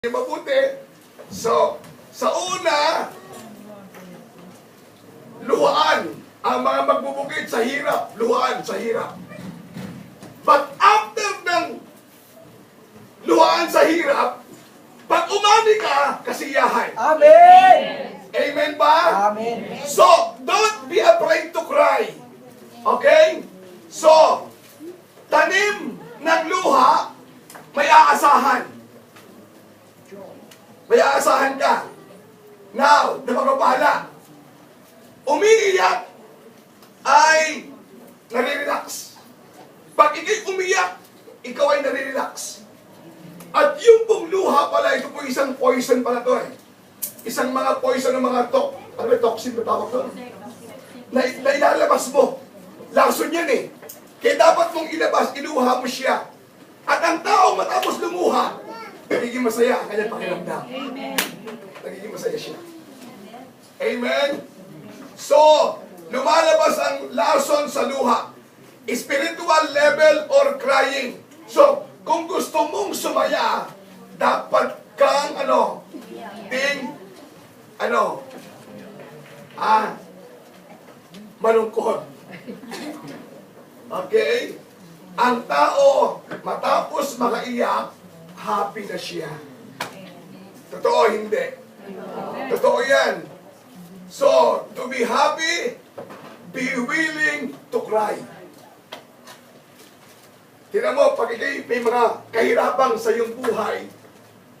Mabuti. So, sa una, luhaan ang mga magbubukid sa hirap. Luhaan sa hirap. But after ng luhaan sa hirap, pag umani ka, kasiyahan. Amen! Amen ba? Amen! So, don't be afraid to cry. Okay? So, tanim ng luha, may aasahan. May aasahan ka. Now, napagpapahala. Umiiyak ay nare-relax. Pag ikay umiyak, ikaw ay nare-relax. At yung pong luha pala, ito po isang poison pala to eh. Isang mga poison ng mga ano ba, toxin ba tawag to? Na ilalabas mo. Lason yan eh. Kaya dapat mong ilabas, iluha mo siya. At ang tao matapos lumuha, nagiging masaya ang kanyang pakiramdam. Amen. Nagiging masaya siya. Amen? So, lumalabas ang lason sa luha. Spiritual level or crying. So, kung gusto mong sumaya, dapat kang malungkot. Okay? Ang tao, matapos makaiyak, happy na siya. Totoo, hindi. Totoo yan. So, to be happy, be willing to cry. Tingnan mo, pag ikay may mga kahirapang sa iyong buhay,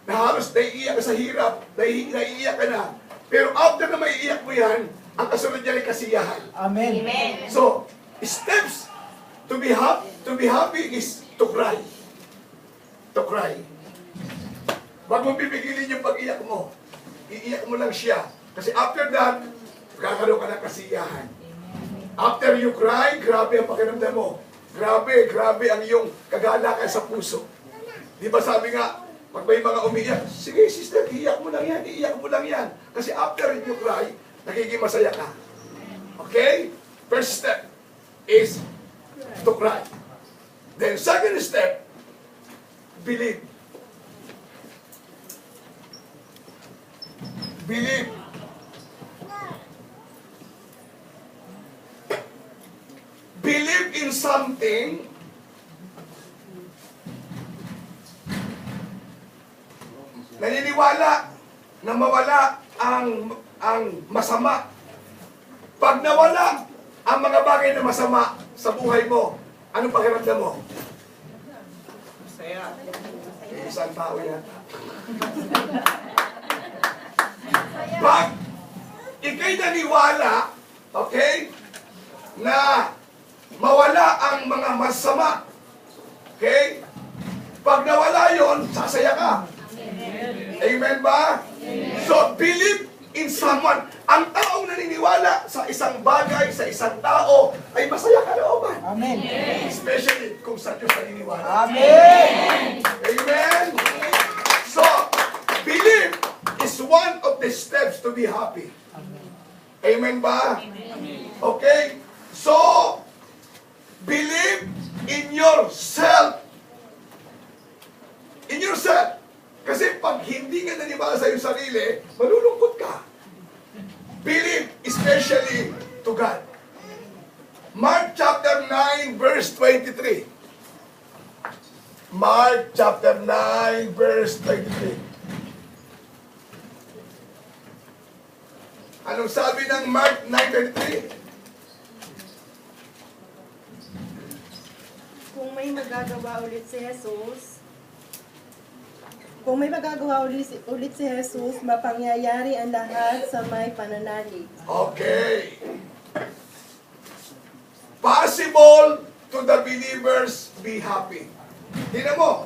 na halos naiiyak ka sa hirap, naiiyak ka na. Pero after na maiiyak mo yan, ang kasunod niya ay kasiyahan. Amen! So, steps to be happy is to cry. To cry. Wag mo pipigilin yung pag-iyak mo. Iiyak mo lang siya. Kasi after that, kakaroon ka ng kasiyahan. After you cry, grabe ang pakiramdam mo. Grabe ang iyong kagalakan sa puso. Di ba sabi nga, pag may mga umiiyak, sige sister, iiyak mo lang yan. Kasi after you cry, nagiging masaya ka. Okay? First step is to cry. Then second step, believe. Believe. Believe in something naniniwala na mawala ang masama. Pag nawala ang mga bagay na masama sa buhay mo, anong pakiramdam mo? Masaya. Isang tao yata. Pag ikay naniwala, okay, na mawala ang mga masama, okay, pag nawala yon, sasaya ka. Amen ba? So, believe in someone. Ang taong naniniwala sa isang bagay, sa isang tao, ay masaya ka looban. Amen! Especially kung sa Diyos naniniwala. Amen! Amen? So, believe is one of the steps to be happy. Amen ba? Okay? So, believe in yourself. In yourself. Kasi pag hindi ka naniwala sa iyong sarili, malulungkot ka. Believe especially to God. Mark chapter 9 verse 23. Mark chapter 9 verse 23. Anong sabi ng Mark 9:23? Kung may magagawa ulit si Jesus, mapangyayari ang lahat sa may pananalig. Okay. Possible to the believers be happy. Tingnan mo.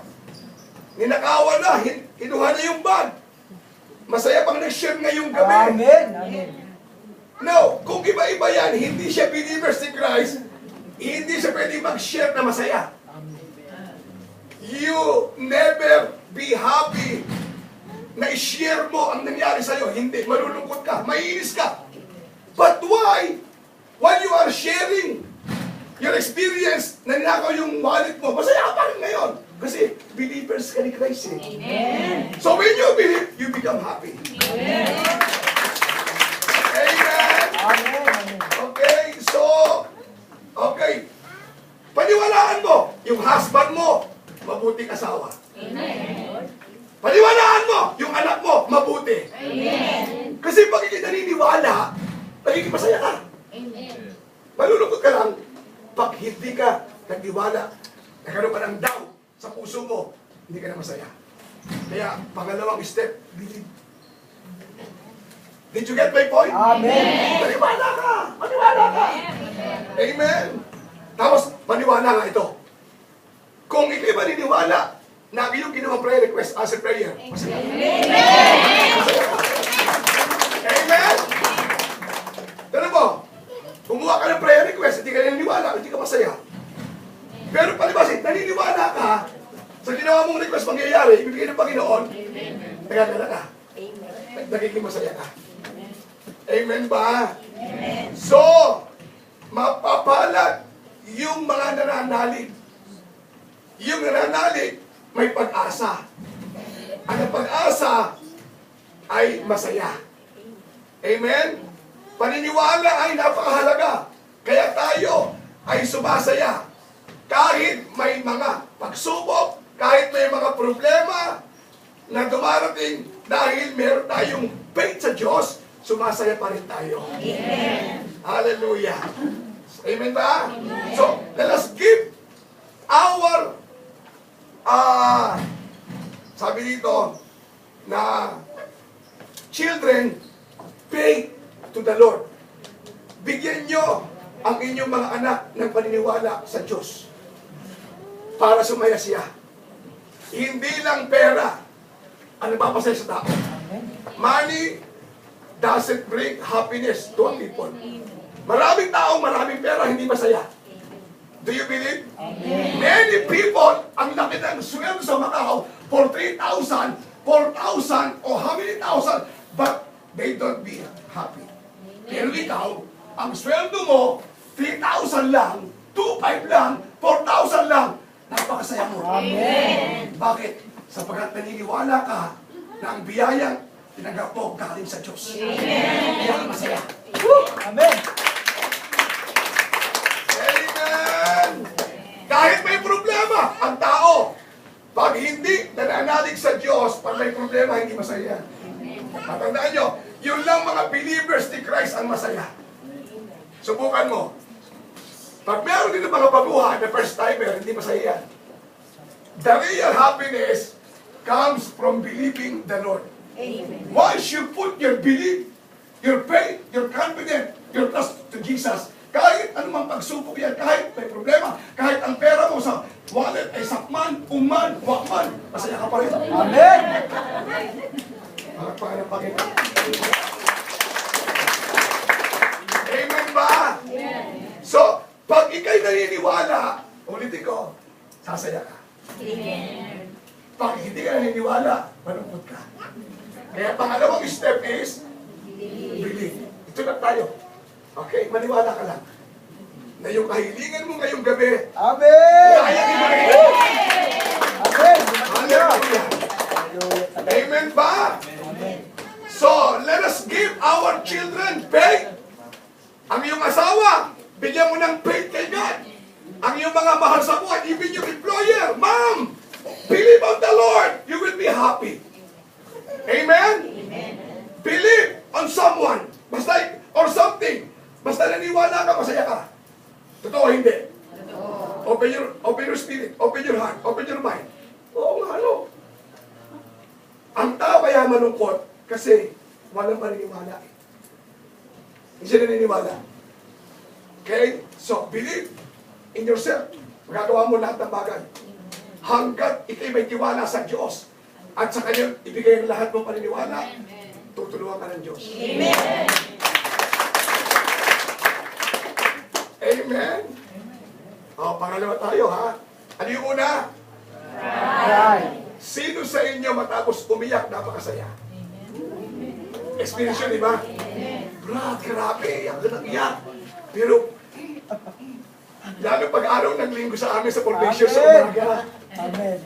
Ninakawan na. Kinuha na yung bag. Masaya pang nag-share ngayong gabi. Amen! Amen! No, kung iba-iba yan, hindi siya believers ni Christ, hindi siya pwede mag-share na masaya. You never be happy na i-share mo ang nangyari sa'yo. Hindi, malulungkot ka, maiinis ka. But why? While you are sharing your experience, na ninakaw yung wallet mo, masaya ka pa rin ngayon. Kasi believers ka ni Christ eh. So when you believe, you become happy. Amen. Amen. Okay, so, okay. Paniwalaan mo, yung husband mo, mabuting asawa. Paniwalaan mo, yung anak mo, mabuti. Kasi pag hindi naniniwala, nagiging masaya ka. Malulungkot ka lang pag hindi ka nagtiwala, nagkaroon ka ng doubt sa puso mo, hindi ka na masaya. Kaya, pangalawang step, believe. Did you get my point? Amen. Maniwala ka! Maniwala ka! Amen! Tapos, maniwala nga ito. Kung ikaw'y maniniwala na ang iyong ginawang prayer request as a prayer, masaya. Masaya ka. Amen! Tara mo, kumuha ka ng prayer request, hindi ka naniniwala, hindi ka masaya. Pero palibasin, naniniwala ka sa ginawa mong request mangyayari, ibibigay ng Panginoon, nagagala ka. Nagiging masaya ka. Amen ba? Amen. So, mapapalad yung mga nananalig. Yung nananalig, may pag-asa. Ang pag-asa ay masaya. Amen? Paniniwala ay napakahalaga. Kaya tayo ay sumasaya. Kahit may mga pagsubok, kahit may mga problema na dumarating dahil meron tayong faith sa Diyos, sumasaya pa rin tayo. Amen. Hallelujah. Amen ba? Amen. So, let us give our, sabi dito, na children, pay to the Lord. Bigyan nyo ang inyong mga anak ng paniniwala sa Diyos para sumaya siya. Hindi lang pera ang nagpapasaya sa tao. Money doesn't bring happiness to a people. Maraming tao, maraming pera, hindi masaya. Do you believe? Amen. Many people, ang laki ng sweldo sa Macau for 3,000, 4,000, or how many thousand, but they don't be happy. Pero ikaw, ang sweldo mo, 3,000 lang, 2,500 lang, 4,000 lang, napakasaya mo. Amen. Bakit? Sapagkat naniniwala ka na ang biyayang tinanggap mo galing sa Diyos. Amen. Kaya ka masaya. Amen. Amen! Kahit may problema, ang tao, pag hindi nananalig sa Diyos, pag may problema, hindi masaya. Matandaan nyo, yun lang mga believers ni Christ ang masaya. Subukan mo. Pag meron din ng mga baguhan na first timer, hindi masaya yan. The real happiness comes from believing the Lord. Amen. Once you put your belief, your faith, your confidence, your trust to Jesus, kahit anumang pagsubok yan, kahit may problema, kahit ang pera mo sa wallet ay sakman, uman, wakman, masaya ka pa rin. Amen. Mga pangalan Panginoon. Amen ba? Amen. So, pag ikay naniniwala, ulitin ko, sasaya ka. Amen. Pag hindi ka naniniwala, malungkot ka. Kaya pangalawang step is, believe. Ito na tayo. Okay, maniwala ka lang. Na yung kahilingan mo ngayong gabi, Amen. kaya ibigay. Amen. Hallelujah. Amen ba? So, let us give our children faith. Ang iyong asawa, bigyan mo ng faith kay God. Ang iyong mga mahal sa buhay, even your employer, ma'am, believe on the Lord, you will be happy. Amen? Believe on someone, basta, or something. Basta naniwala ka, masaya ka. Totoo hindi? Open your spirit, open your heart, open your mind. Oo nga, ano? Ang tao kaya malungkot kasi walang paniniwala. Hindi siya naniniwala. Okay? So, believe in yourself. Magagawa mo lahat ng bagay. Hanggat ikay may tiwala sa Diyos at sa Kanya ibigay ang lahat ng paniniwala, tutulungan ka ng Diyos. Amen. Amen. O, pangalawa tayo, ha? Ano yung una? Right. Sino sa inyo matapos umiyak, napakasaya? Experience yun, di ba? Brad, grabe, iyak ka nang iyak. Pero, lalo pag-araw ng linggo sa amin sa Pulpation sa umaga, Amen.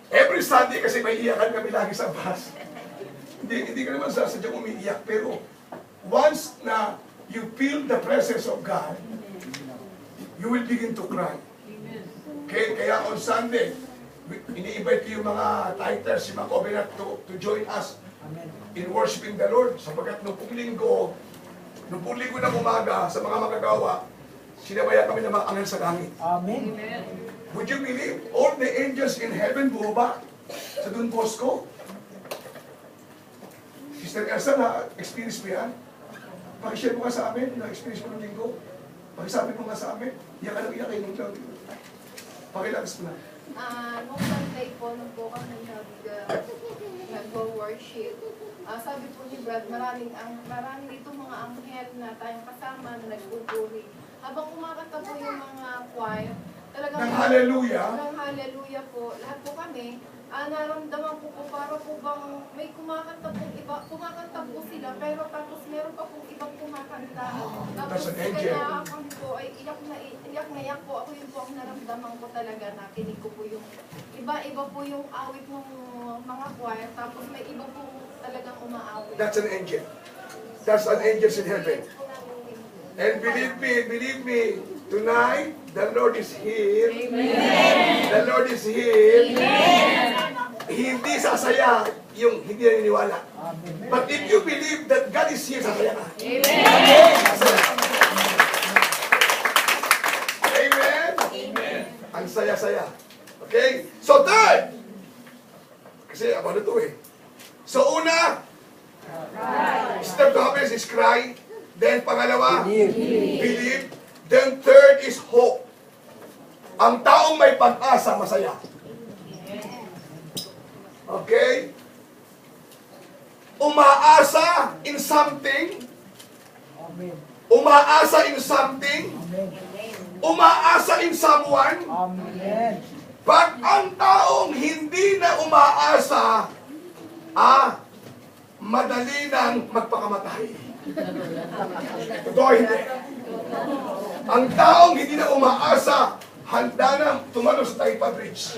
Every Sunday kasi may iyakan kami lagi sa bus. Hindi ka naman sasadyang umiiyak, pero once na you feel the presence of God, you will begin to cry. Okay? Kaya on Sunday, ini-invite ko yung mga titers, yung mga covenant to join us Amen. in worshiping the Lord. Sapagkat nung pong linggo ng umaga sa mga magagawa, sinabaya kami ng mga anghel sa langit. Amen. Would you believe all the angels in heaven bumaba sa Don Bosco? Sister Elsa, na-experience mo yan? Pakishare mo nga sa amin, na-experience mo ng linggo. Pakisabi mo nga sa amin. Iyak ka lang, iyak kayo ng lang. Pakilagas mo na. Nung Sunday po, nung po kami nag-worship, sabi po ni Brad, maraming dito mga anghel na tayong kasama na nagpupuri. Habang kumakanta po yung mga choir, talagang Ng hallelujah. Ng hallelujah po. Lahat po kami, naramdaman ko po para po bang may kumakanta po iba, kumakanta po sila, pero tapos meron pa pong ibang kumakanta. Tapos That's an angel. kaya kami po ay iyak na iyak po. Ako yun po ang naramdaman ko talaga, nakinig ko po yung iba-iba po yung awit ng mga choir, tapos may iba po talagang umaawit. That's an angel. That's an angel in heaven. And believe me, tonight, the Lord is here. Amen. The Lord is here. Amen. Hindi sasaya yung hindi naniniwala. Amen. But if you believe that God is here, sasaya ka. Amen. Amen. Amen. Ang saya-saya. Okay? So third, kasi ako na to eh. So una, step to happiness is cry. Then pangalawa, believe. Then third is hope. Ang taong may pag-asa, masaya. Okay? Umaasa in something. Amen. Umaasa in something. Amen. Umaasa in someone. Amen. Pag ang taong hindi na umaasa, madali nang magpakamatay. Totoo hindi. Ang taong hindi na umaasa, handa na tumalo sa Taypa Bridge.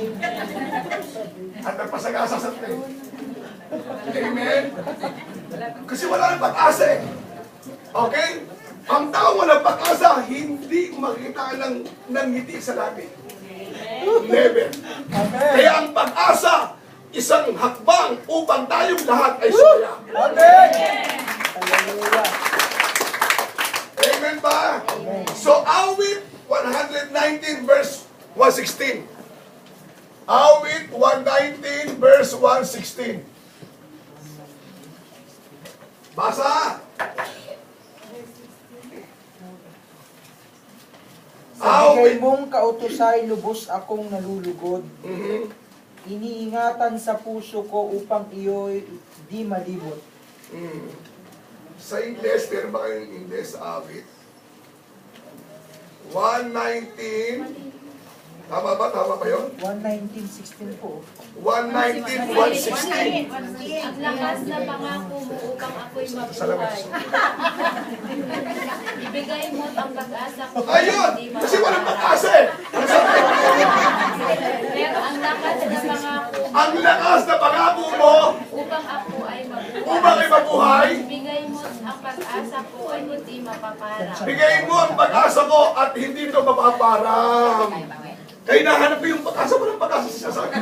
At nagpasagasa sa train. Amen? Kasi wala nang pag-asa eh. Okay? Ang taong walang pag-asa, hindi makikita ng ngiti sa labi. Never. Amen. Kaya ang pag-asa, isang hakbang upang tayong lahat ay sumaya. Amen. Hallelujah. Amen ba? So, awit 119 verse 116. Awit 119 verse 116. Basa! Sa bigay Awit! mong kautusay, lubos akong nalulugod. Mhm. Iniingatan sa puso ko upang iyo'y di malibot. Sa Ingles, meron ba kayong Ingles sa awit? 119. Tama ba? Tama ba yun? 119:16 po. 119, 116. Ang lakas na pangako mo upang ako'y Salamat. mabuhay. Ibigay mo ang pag-asa ko. Ayun! Kasi walang pag-asa eh! Pero ang lakas na pangako Ang lakas na pangako mo upang ako ay mabuhay. upang ay mabuhay, Ibigay mo ang pag-asa ko ay hindi mapapara. bigay mo ang pag-asa ko at hindi ito mapaparang. Kaya nahanap ko yung pag-asa, walang pag-asa siya sa akin.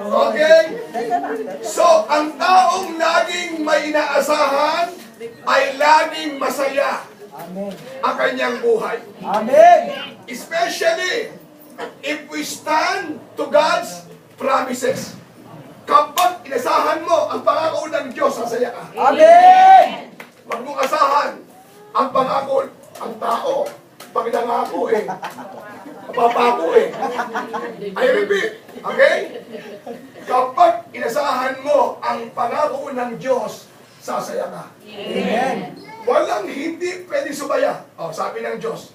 Okay? So, ang taong laging may inaasahan ay laging masaya Amen. ang kanyang buhay. Amen. Especially if we stand to God's promises. Kapag inasahan mo ang pangako ng Diyos, sasaya ka. Amen. Huwag mong asahan ang pangako, ang tao. Pag nangako eh, mapapako eh. I repeat, okay? Kapag inasahan mo ang pangako ng Diyos, sasaya ka. Amen. Walang hindi pwedeng sumaya. Oh, sabi ng Diyos.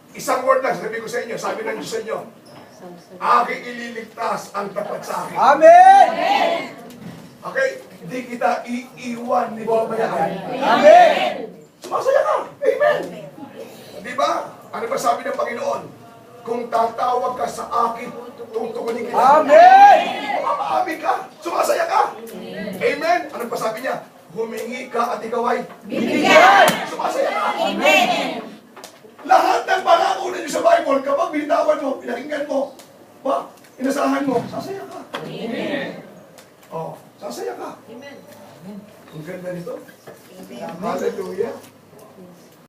Isang word lang, sabi ko sa inyo, sabi ng Diyos sa inyo, aking ililigtas ang tapat sa akin. Amen. Okay? Hindi kita iiwan ni babayaan. Amen. Sumasaya ka. Amen. Di ba? Ano ba sabi ng Panginoon? Kung tatawag ka sa akin, tutugunin kita. Amen! Mamaamin ka, sumasaya ka. Amen. Ano pa sabi niya? Humingi ka at ikaw ay Bibigyan! sumasaya ka. Lahat ng pangako ninyo sa Bible, kapag binitawan mo, pinakinggan mo, inasahan mo, sasaya ka. Oh, sasaya ka. Amen. Ang ganda nito. Hallelujah.